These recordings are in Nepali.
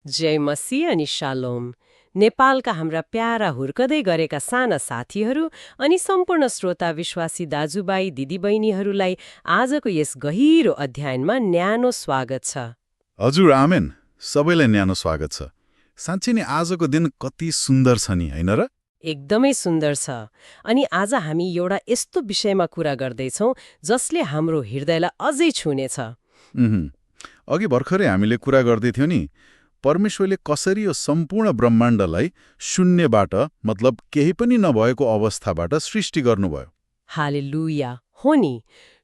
जय मसीह अनि शालोम। नेपालका हाम्रा प्यारा हुर्कदै गरेका साना साथीहरू अनि सम्पूर्ण श्रोता विश्वासी दाजुभाइ दिदीबहिनीहरूलाई आजको यस गहिरो अध्ययनमा न्यानो स्वागत छ। हजुर आमेन। सबैलाई न्यानो स्वागत छ। साँच्चै नै आजको दिन कति सुन्दर छ नि, होइन र? एकदमै सुन्दर छ। अनि आज हामी एउटा यस्तो विषयमा कुरा गर्दैछौँ जसले हाम्रो हृदयलाई अझै छुनेछ। अघि भर्खरै हामीले कुरा गर्दै थियौँ नि, परमेश्वरले कसरी यो सम्पूर्ण ब्रह्माण्डलाई शून्यबाट मतलब केही पनि नभएको अवस्थाबाट सृष्टि गर्नुभयो। हालेलुया। हो नि,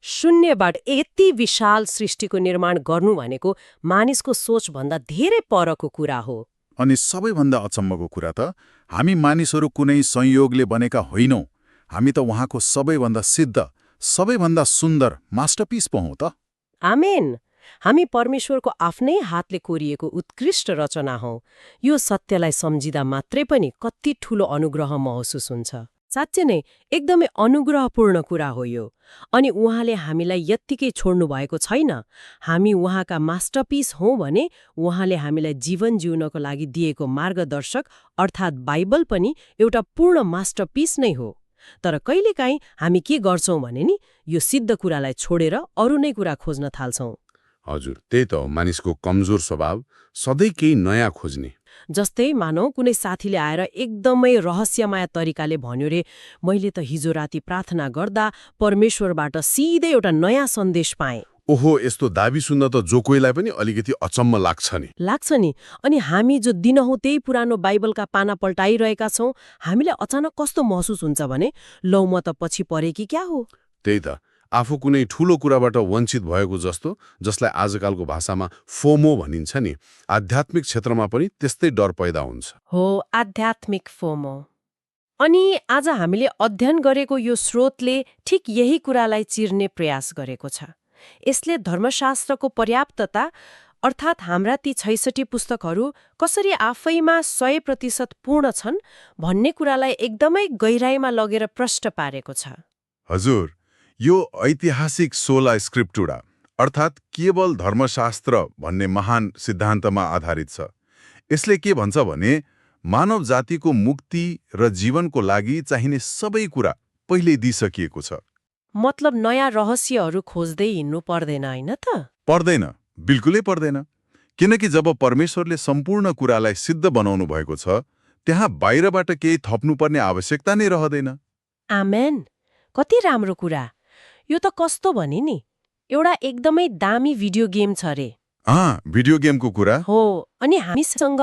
शून्यबाट यति विशाल सृष्टिको निर्माण गर्नु भनेको मानिसको सोचभन्दा धेरै परको कुरा हो। अनि सबैभन्दा अचम्मको कुरा त हामी मानिसहरू कुनै संयोगले बनेका होइनौँ। हामी त उहाँको सबैभन्दा सिद्ध, सबैभन्दा सुन्दर मास्टरपिस पो हौं त। आमेन। हामी परमेश्वरको आफ्नै हातले कोरिएको उत्कृष्ट रचना हौ। यो सत्यलाई सम्झिँदा मात्रै पनि कति ठूलो अनुग्रह महसुस हुन्छ। साँच्चै नै एकदमै अनुग्रहपूर्ण कुरा हो यो। अनि उहाँले हामीलाई यत्तिकै छोड्नु भएको छैन। हामी उहाँका मास्टरपिस हौं भने उहाँले हामीलाई जीवन जिउनको लागि दिएको मार्गदर्शक अर्थात् बाइबल पनि एउटा पूर्ण मास्टरपिस नै हो। तर कहिलेकाहीँ हामी के गर्छौं भने नि, यो सिद्ध कुरालाई छोडेर अरू नै कुरा खोज्न थाल्छौं। हजुर, त्यही त हो मानिसको कमजोर स्वभाव, सधैँ केही नयाँ खोज्ने। जस्तै मानौ कुनै साथीले आएर एकदमै रहस्यमय तरिकाले भन्यो रे, मैले त हिजो राति प्रार्थना गर्दा परमेश्वरबाट सिधै एउटा नयाँ सन्देश पाएँ। ओहो, यस्तो दाबी सुन्न त जो कोहीलाई पनि अलिकति अचम्म लाग्छ नि। अनि हामी जो दिनहुँ त्यही पुरानो बाइबलका पाना पल्टाइरहेका छौं, हामीलाई अचानक कस्तो महसुस हुन्छ भने, लौ म त पछि परे कि क्या हो। त्यही त, आफू कुनै ठूलो कुराबाट वञ्चित भएको जस्तो, जसलाई आजकालको भाषामा फोमो भनिन्छ नि, आध्यात्मिक क्षेत्रमा पनि त्यस्तै डर पैदा हुन्छ। हो, आध्यात्मिक फोमो। अनि आज हामीले अध्ययन गरेको यो स्रोतले ठिक यही कुरालाई चिर्ने प्रयास गरेको छ। यसले धर्मशास्त्रको पर्याप्तता अर्थात् हाम्रा ती 66 पुस्तकहरू कसरी आफैमा 100% पूर्ण छन् भन्ने कुरालाई एकदमै गहिराईमा लगेर प्रष्ट पारेको छ। हजुर, यो ऐतिहासिक सोला स्क्रिप्टुरा अर्थात् केवल धर्मशास्त्र भन्ने महान सिद्धान्तमा आधारित छ। यसले के भन्छ भने मानव जातिको मुक्ति र जीवनको लागि चाहिने सबै कुरा पहिल्यै दिइसकिएको छ। मतलब नयाँ रहस्यहरू खोज्दै हिँड्नु पर्दैन, होइन त? पर्दैन, बिल्कुलै पर्दैन। किनकि जब परमेश्वरले सम्पूर्ण कुरालाई सिद्ध बनाउनु भएको छ, त्यहाँ बाहिरबाट केही थप्नुपर्ने आवश्यकता नै रहँदैन। आमेन। कति राम्रो कुरा। यो त कस्तो भने नि, एउटा एकदमै दामी भिडियो गेम छ रे। भिडियो गेमको कुरा हो। अनि हामीसँग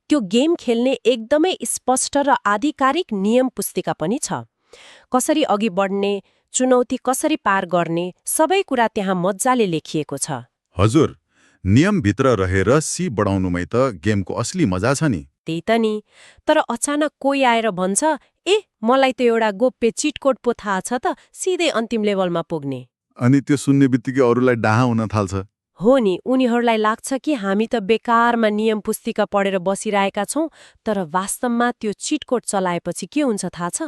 त्यो गेम खेल्ने एकदमै स्पष्ट र आधिकारिक नियम पुस्तिका पनि छ। कसरी अघि बढ्ने, चुनौती कसरी पार गर्ने, सबै कुरा त्यहाँ मज्जाले लेखिएको छ। हजुर, नियमभित्र रहेर सी बढाउनुमै त गेमको असली मजा छ नि। त्यही त नि। तर अचानक कोही आएर भन्छ, ए मलाई त एउटा गोप्य चिटकोड पो थाहा छ त, सिधै अन्तिम लेभलमा पुग्ने। अनि त्यो सुन्ने बित्तिकै अरूलाई डाहा हुन थाल्छ। हो नि, उनीहरूलाई लाग्छ कि हामी त बेकारमा नियम पुस्तिका पढेर बसिरहेका छौं, तर वास्तवमा त्यो चिटकोड चलाएपछि के हुन्छ थाहा छ?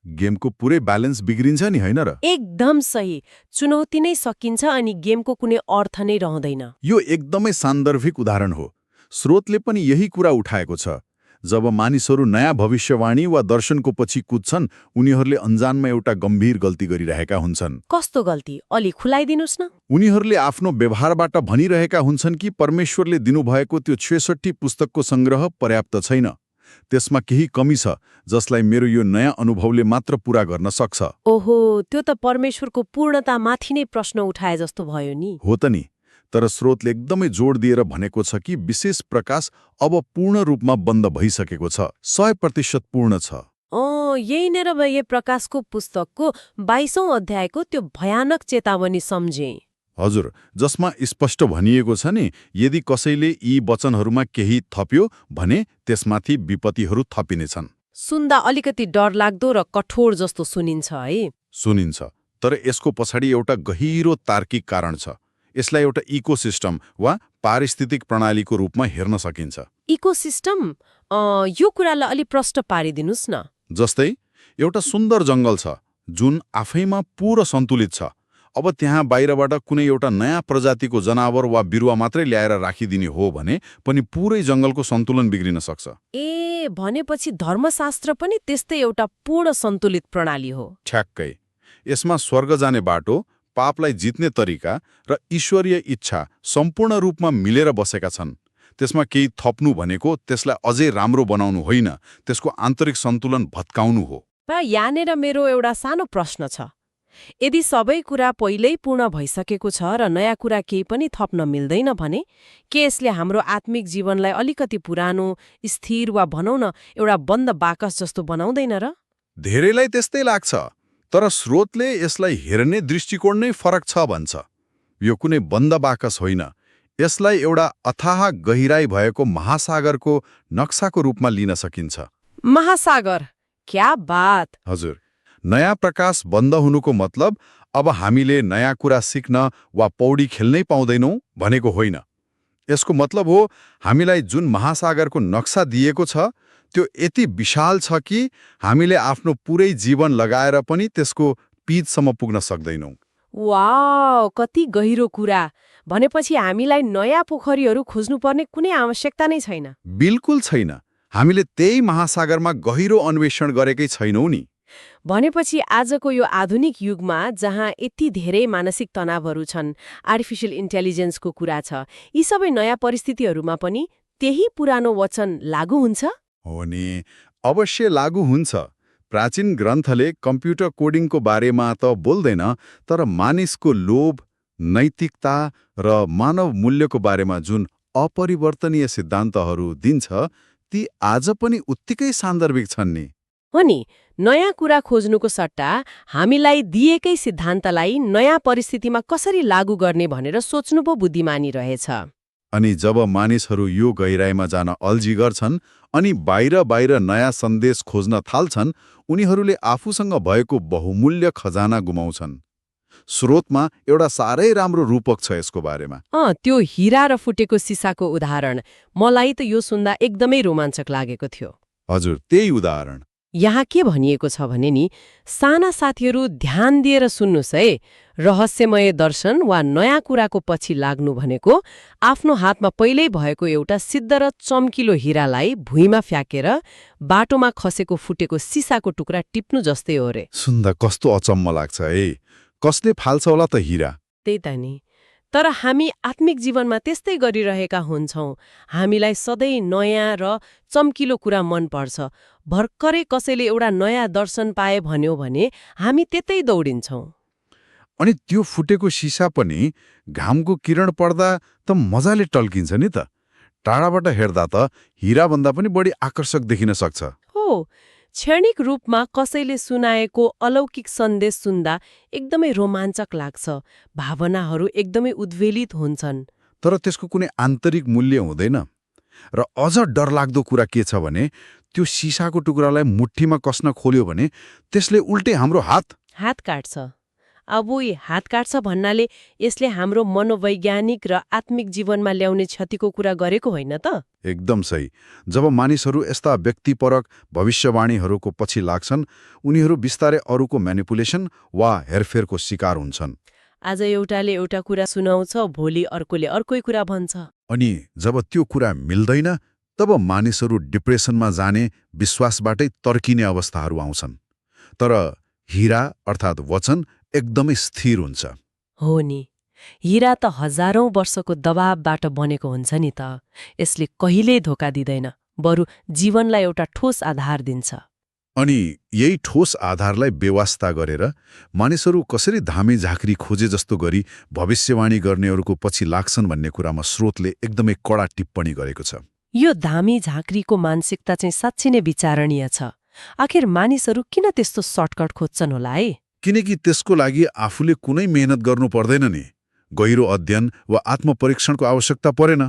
गेमको पुरै ब्यालेन्स बिग्रिन्छ नि, होइन र? एकदम सही। चुनौती नै सकिन्छ अनि गेमको कुनै अर्थ नै रहँदैन। यो एकदमै सान्दर्भिक उदाहरण हो। स्रोतले पनि यही कुरा उठाएको छ। जब मानिसहरू नयाँ भविष्यवाणी वा दर्शनको पछि कुद्छन्, उनीहरूले अन्जानमा एउटा गम्भीर गल्ती गरिरहेका हुन्छन्। कस्तो गल्ती? अलि खुलाइदिनुस् न। उनीहरूले आफ्नो व्यवहारबाट भनिरहेका हुन्छन् कि परमेश्वरले दिनुभएको त्यो 66 पुस्तकको संग्रह पर्याप्त छैन। त्यसमा केही कमी छ जसलाई मेरो यो नयाँ अनुभवले मात्र पूरा गर्न सक्छ। ओहो, त्यो त परमेश्वरको पूर्णतामाथि नै प्रश्न उठाए जस्तो भयो नि। हो त नि। तर स्रोतले एकदमै जोड दिएर भनेको छ कि विशेष प्रकाश अब पूर्ण रूपमा बन्द भइसकेको छ, 100% पूर्ण छ। यही नै र प्रकाशको पुस्तकको 22औं अध्यायको त्यो भयानक चेतावनी सम्झे। हजुर, जसमा स्पष्ट भनिएको छ नि, यदि कसैले यी वचनहरूमा केही थप्यो भने त्यसमाथि विपत्तिहरू थपिनेछन्। सुन्दा अलिकति डरलाग्दो र कठोर जस्तो सुनिन्छ है। सुनिन्छ, तर यसको पछाडि एउटा गहिरो तार्किक कारण छ। यसलाई एउटा इकोसिस्टम वा पारिस्थितिक प्रणालीको रूपमा हेर्न सकिन्छ। इकोसिस्टम? यो कुरालाई अलि प्रष्ट पारिदिनुस् न। जस्तै एउटा सुन्दर जङ्गल छ जुन आफैमा पूरा सन्तुलित छ। अब त्यहाँ बाहिरबाट कुनै एउटा नयाँ प्रजातिको जनावर वा बिरुवा मात्रै ल्याएर राखिदिने हो भने पनि पुरै जङ्गलको सन्तुलन बिग्रिन सक्छ। ए भनेपछि धर्मशास्त्र पनि त्यस्तै एउटा पूर्ण सन्तुलित प्रणाली हो। ठ्याक्कै। यसमा स्वर्ग जाने बाटो, पापलाई जित्ने तरिका र ईश्वरीय इच्छा सम्पूर्ण रूपमा मिलेर बसेका छन्। त्यसमा केही थप्नु भनेको त्यसलाई अझै राम्रो बनाउनु होइन, त्यसको आन्तरिक सन्तुलन भत्काउनु हो। यहाँनिर मेरो एउटा सानो प्रश्न छ। यदि सबै कुरा पहिल्यै पूर्ण भइसकेको छ र नयाँ कुरा केही पनि थप्न मिल्दैन भने के यसले हाम्रो आत्मिक जीवनलाई अलिकति पुरानो, स्थिर वा भनौँ न एउटा बन्द बाकस जस्तो बनाउँदैन र? धेरैलाई त्यस्तै लाग्छ, तर स्रोतले यसलाई हेर्ने दृष्टिकोण नै फरक छ भन्छ। यो कुनै बन्द बाकस होइन, यसलाई एउटा अथाह गहिराई भएको महासागरको नक्साको रूपमा लिन सकिन्छ। महासागर, क्या बात! हजुर, नयाँ प्रकाश बन्द हुनुको मतलब अब हामीले नयाँ कुरा सिक्न वा पौडी खेल्नै पाउँदैनौँ भनेको होइन। यसको मतलब हो हामीलाई जुन महासागरको नक्सा दिएको छ त्यो यति विशाल छ कि हामीले आफ्नो पुरै जीवन लगाएर पनि त्यसको पिचसम्म पुग्न सक्दैनौँ। वाउ, कति गहिरो कुरा! भनेपछि हामीलाई नयाँ पोखरीहरू खोज्नुपर्ने कुनै आवश्यकता नै छैन। बिल्कुल छैन। हामीले त्यही महासागरमा गहिरो अन्वेषण गरेकै छैनौँ नि। भनेपछि आजको यो आधुनिक युगमा जहाँ यति धेरै मानसिक तनावहरू छन्, आर्टिफिशियल इन्टेलिजेन्सको कुरा छ, यी सबै नयाँ परिस्थितिहरूमा पनि त्यही पुरानो वचन लागू हुन्छ? हो नि, अवश्य लागू हुन्छ। प्राचीन ग्रन्थले कम्प्युटर कोडिङको बारेमा त बोल्दैन, तर मानिसको लोभ, नैतिकता र मानव मूल्यको बारेमा जुन अपरिवर्तनीय सिद्धान्तहरू दिन्छ ती आज पनि उत्तिकै सान्दर्भिक छन् नि। हो नि, नयाँ कुरा खोज्नुको सट्टा हामीलाई दिएकै सिद्धान्तलाई नयाँ परिस्थितिमा कसरी लागू गर्ने भनेर सोच्नु पो बुद्धिमानी रहेछ। अनि जब मानिसहरू यो गहिराईमा जान अल्झी गर्छन् अनि बाहिर नयाँ सन्देश खोज्न थाल्छन्, उनीहरूले आफूसँग भएको बहुमूल्य खजाना गुमाउँछन्। स्रोतमा एउटा साह्रै राम्रो रूपक छ यसको बारेमा। त्यो हीरा र फुटेको सिसाको उदाहरण मलाई त यो सुन्दा एकदमै रोमाञ्चक लागेको थियो। हजुर, त्यही उदाहरण। यहाँ के भनिएको छ भने नि, साना साथीहरू ध्यान दिएर सुन्नुस् है, रहस्यमय दर्शन वा नयाँ कुराको पछि लाग्नु भनेको आफ्नो हातमा पहिल्यै भएको एउटा सिद्ध र चम्किलो हीरालाई भुइँमा फ्याँकेर बाटोमा खसेको फुटेको सिसाको टुक्रा टिप्नु जस्तै हो रे। सुन्दा कस्तो अचम्म लाग्छ है। कसले फाल्छ होला त हीरा? त्यही त नि। तर हामी आत्मिक जीवनमा त्यस्तै गरिरहेका हुन्छौँ। हामीलाई सधैँ नयाँ र चम्किलो कुरा मनपर्छ। भर्खरै कसैले एउटा नयाँ दर्शन पाए भन्यो भने हामी त्यतै दौडिन्छौँ। अनि त्यो फुटेको सिसा पनि घामको किरण पर्दा त मजाले टल्किन्छ नि त। टाढाबाट हेर्दा त हीराभन्दा पनि बढी आकर्षक देखिन सक्छ। हो, क्षणिक रूपमा कसैले सुनाएको अलौकिक सन्देश सुन्दा एकदमै रोमाञ्चक लाग्छ। भावनाहरू एकदमै उद्वेलित हुन्छन्। तर त्यसको कुनै आन्तरिक मूल्य हुँदैन। र अझ डरलाग्दो कुरा के छ भने त्यो सिसाको टुक्रालाई मुठ्ठीमा कस्न खोल्यो भने त्यसले उल्टै हाम्रो हात काट्छ। अब यी हात काट्छ भन्नाले यसले हाम्रो मनोवैज्ञानिक र आत्मिक जीवनमा ल्याउने क्षतिको कुरा गरेको होइन त? एकदम सही। जब मानिसहरू यस्ता व्यक्तिपरक भविष्यवाणीहरूको पछि लाग्छन्, उनीहरू बिस्तारै अरूको म्यानिपुलेसन वा हेरफेरको शिकार हुन्छन्। आज एउटाले एउटा कुरा सुनाउँछ, भोलि अर्कोले अर्कै कुरा भन्छ। अनि जब त्यो कुरा मिल्दैन, तब मानिसहरू डिप्रेसनमा जाने, विश्वासबाटै तर्किने अवस्थाहरू आउँछन्। तर हीरा अर्थात् वचन एकदमै स्थिर हुन्छ। हो नि, हीरा त हजारौं वर्षको दबावबाट बनेको हुन्छ नि त। यसले कहिल्यै धोका दिँदैन, बरु जीवनलाई एउटा ठोस आधार दिन्छ। अनि यही ठोस आधारलाई बेवास्ता गरेर मानिसहरू कसरी धामी झाँक्री खोजे जस्तो गरी भविष्यवाणी गर्नेहरूको पछि लाग्छन् भन्ने कुरामा स्रोतले एकदमै कडा टिप्पणी गरेको छ। यो धामी झाँक्रीको मानसिकता चाहिँ साँच्चै नै विचारणीय छ। आखिर मानिसहरू किन त्यस्तो सर्टकट खोज्छन् होला है? किनकि त्यसको लागि आफूले कुनै मेहनत गर्नु पर्दैन नि। गहिरो अध्ययन वा आत्मपरीक्षणको आवश्यकता परेन।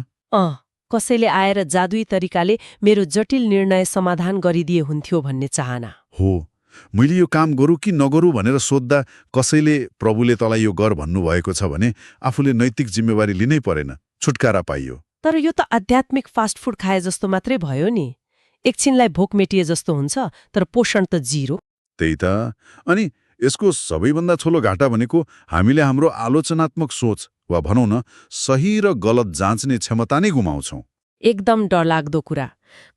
कसैले आएर जादुई तरिकाले मेरो जटिल निर्णय समाधान गरिदिए हुन्थ्यो भन्ने चाहना हो। मैले यो काम गरौँ कि नगरौँ भनेर सोद्धा कसैले प्रभुले तँलाई यो गर भन्नुभएको छ भने आफूले नैतिक जिम्मेवारी लिनै परेन, छुटकारा पाइयो। तर यो त आध्यात्मिक फास्ट फुड खाए जस्तो मात्रै भयो नि। एकछिनलाई भोक मेटिए जस्तो हुन्छ, तर पोषण त जिरो। त्यही त। अनि यसको सबैभन्दा ठूलो घाटा भनेको हामीले हाम्रो आलोचनात्मक सोच वा भनौँ न सही र गलत जाँच्ने क्षमता नै गुमाउँछौँ। एकदम डरलाग्दो कुरा।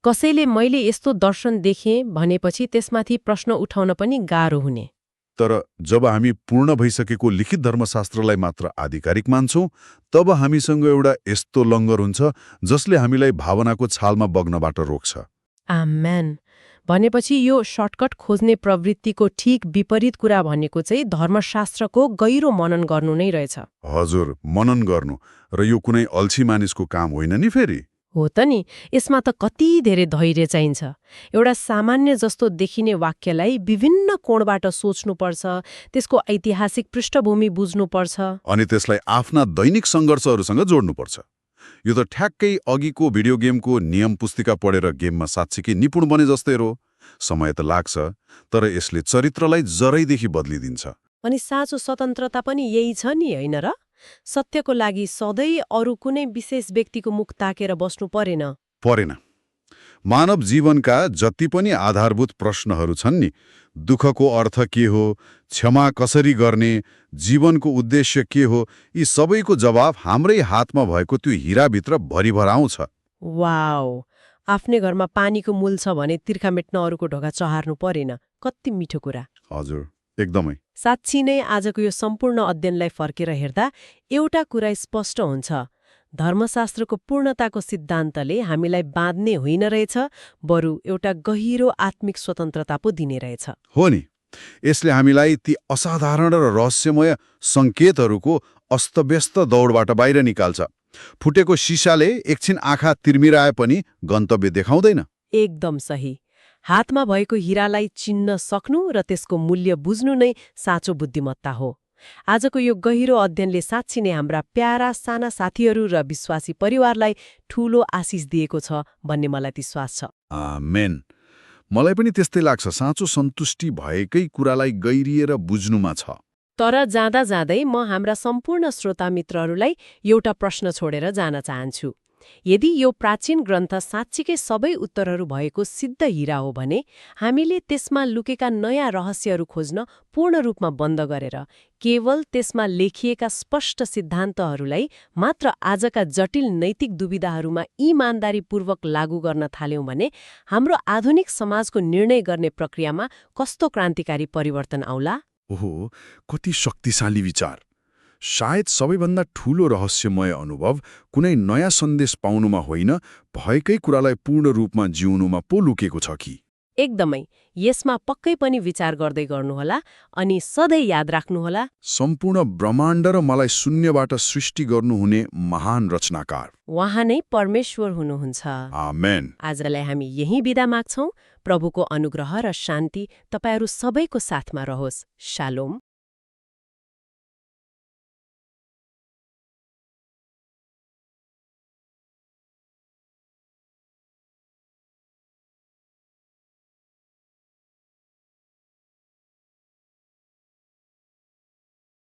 कसैले मैले यस्तो दर्शन देखेँ भनेपछि त्यसमाथि प्रश्न उठाउन पनि गाह्रो हुने। तर जब हामी पूर्ण भइसकेको लिखित धर्मशास्त्रलाई मात्र आधिकारिक मान्छौँ, तब हामीसँग एउटा यस्तो लङ्गर हुन्छ जसले हामीलाई भावनाको छालमा बग्नबाट रोक्छ। आमेन। भनेपछि यो सर्टकट खोज्ने प्रवृत्तिको ठिक विपरीत कुरा भनेको चाहिँ धर्मशास्त्रको गहिरो मनन गर्नु नै रहेछ। हजुर, मनन गर्नु। र यो कुनै अल्छी मानिसको काम होइन नि फेरि। हो त नि, यसमा त कति धेरै धैर्य चाहिन्छ। एउटा सामान्य जस्तो देखिने वाक्यलाई विभिन्न कोणबाट सोच्नुपर्छ, त्यसको ऐतिहासिक पृष्ठभूमि बुझ्नुपर्छ। अनि त्यसलाई आफ्ना दैनिक सङ्घर्षहरूसँग जोड्नुपर्छ। यो त ठ्याक्कै अघिको भिडियो गेमको नियम पुस्तिका पढेर गेममा साँच्चीकै निपुण बने जस्तै हो। समय त लाग्छ, तर यसले चरित्रलाई जरैदेखि बदलिदिन्छ। अनि साँचो स्वतन्त्रता पनि यही छ नि, होइन र? सत्यको लागि सधैँ अरू कुनै विशेष व्यक्तिको मुख ताकेर बस्नु परेन। मानव जीवनका जति पनि आधारभूत प्रश्नहरू छन् नि, दुःखको अर्थ के हो, क्षमा कसरी गर्ने, जीवनको उद्देश्य के हो, यी सबैको जवाब हाम्रै हातमा भएको त्यो हिराभित्र भरिभर आउँछ। वाउ! आफ्नै घरमा पानीको मूल छ भने तिर्खा मेट्न अरूको ढोका चहार्नु परेन। कति मिठो कुरा। हजुर, एकदमै। साँच्ची नै आजको यो सम्पूर्ण अध्ययनलाई फर्केर हेर्दा एउटा कुरा स्पष्ट हुन्छ। धर्मशास्त्रको पूर्णताको सिद्धान्तले हामीलाई बाँध्ने होइन रहेछ, बरु एउटा गहिरो आत्मिक स्वतन्त्रता पो दिने रहेछ। हो नि, यसले हामीलाई ती असाधारण र रहस्यमय सङ्केतहरूको अस्तव्यस्त दौडबाट बाहिर निकाल्छ। फुटेको सिसाले एकछिन आँखा तिर्मिराए पनि गन्तव्य देखाउँदैन। एकदम सही। हातमा भएको हिरालाई चिन्न सक्नु र त्यसको मूल्य बुझ्नु नै साँचो बुद्धिमत्ता हो। आजको यो गहिरो अध्ययनले साँच्ची नै हाम्रा प्यारा साना साथीहरू र विश्वासी परिवारलाई ठूलो आशिष दिएको छ भन्ने मलाई विश्वास छ। आमेन। मलाई पनि त्यस्तै लाग्छ। साँचो सन्तुष्टि भएकै कुरालाई गहिरिएर बुझ्नुमा छ। तर जाँदा जाँदै म हाम्रा सम्पूर्ण श्रोता मित्रहरूलाई एउटा प्रश्न छोडेर जान चाहन्छु। यदि यो प्राचीन ग्रन्थ साँच्चीकै सबै उत्तरहरू भएको सिद्ध हिरा हो भने हामीले त्यसमा लुकेका नयाँ रहस्यहरू खोज्न पूर्ण रूपमा बन्द गरेर केवल त्यसमा लेखिएका स्पष्ट सिद्धान्तहरूलाई मात्र आजका जटिल नैतिक दुविधाहरूमा इमानदारीपूर्वक लागू गर्न थाल्यौं भने हाम्रो आधुनिक समाजको निर्णय गर्ने प्रक्रियामा कस्तो क्रान्तिकारी परिवर्तन आउला? ओहो, कति शक्तिशाली विचार। सायद सबैभन्दा ठूलो रहस्यमय अनुभव कुनै नयाँ सन्देश पाउनुमा होइन, भएकै कुरालाई पूर्ण रूपमा जिउनुमा पो लुकेको छ कि। एकदमै। यसमा पक्कै पनि विचार गर्दै गर्नुहोला अनि सधैँ याद राख्नुहोला, सम्पूर्ण ब्रह्माण्ड र मलाई शून्यबाट सृष्टि गर्नुहुने महान रचनाकार उहाँ नै परमेश्वर हुनुहुन्छ। आमेन। आजलाई हामी यही बिदा माग्छौं। प्रभुको अनुग्रह र शान्ति तपाईहरू सबैको साथमा रहोस्। शालोम।